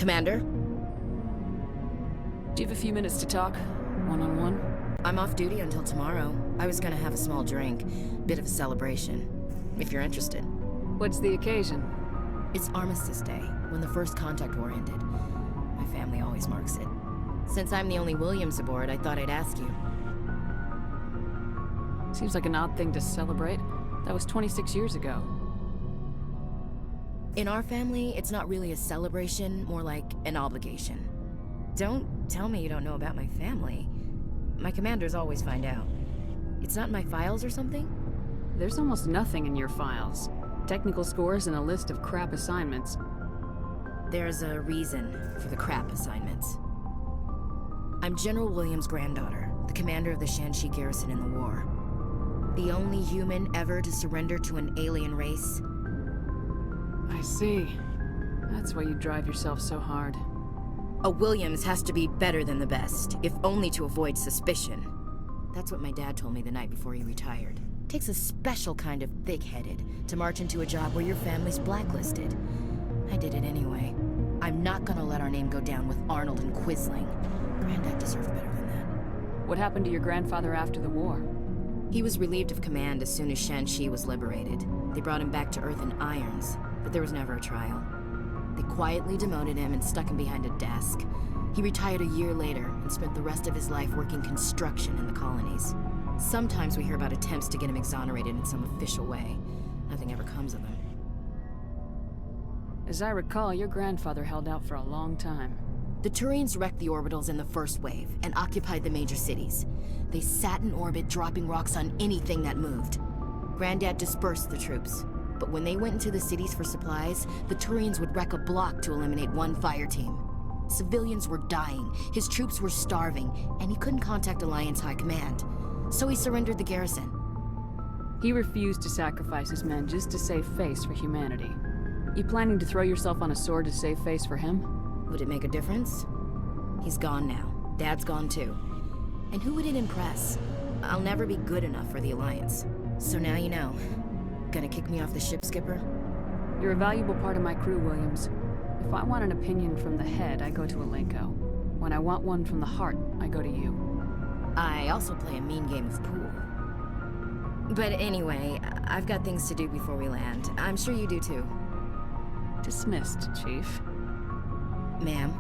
Commander? Do you have a few minutes to talk? One-on-one? I'm off duty until tomorrow. I was gonna have a small drink. Bit of a celebration. If you're interested. What's the occasion? It's Armistice Day, when the first contact war ended. My family always marks it. Since I'm the only Williams aboard, I thought I'd ask you. Seems like an odd thing to celebrate. That was 26 years ago. In our family, it's not really a celebration, more like an obligation. Don't tell me you don't know about my family. My commanders always find out. It's not in my files or something? There's almost nothing in your files. Technical scores and a list of crap assignments. There's a reason for the crap assignments. I'm General Williams' granddaughter, the commander of the Shanxi garrison in the war. The only human ever to surrender to an alien race. I see. That's why you drive yourself so hard. A Williams has to be better than the best, if only to avoid suspicion. That's what my dad told me the night before he retired. Takes a special kind of thick-headed to march into a job where your family's blacklisted. I did it anyway. I'm not gonna let our name go down with Arnold and Quisling. Granddad deserved better than that. What happened to your grandfather after the war? He was relieved of command as soon as Shanxi was liberated. They brought him back to Earth in irons, but there was never a trial. They quietly demoted him and stuck him behind a desk. He retired a year later and spent the rest of his life working construction in the colonies. Sometimes we hear about attempts to get him exonerated in some official way. Nothing ever comes of him. As I recall, your grandfather held out for a long time. The Turians wrecked the orbitals in the first wave and occupied the major cities. They sat in orbit, dropping rocks on anything that moved. Granddad dispersed the troops, but when they went into the cities for supplies, the Turians would wreck a block to eliminate one fire team. Civilians were dying, his troops were starving, and he couldn't contact Alliance High Command. So he surrendered the garrison. He refused to sacrifice his men just to save face for humanity. You planning to throw yourself on a sword to save face for him? Would it make a difference? He's gone now. Dad's gone too. And who would it impress? I'll never be good enough for the Alliance. So now you know. Gonna kick me off the ship, Skipper? You're a valuable part of my crew, Williams. If I want an opinion from the head, I go to Alenko. When I want one from the heart, I go to you. I also play a mean game of pool. But anyway, I've got things to do before we land. I'm sure you do too. Dismissed, Chief. Ma'am.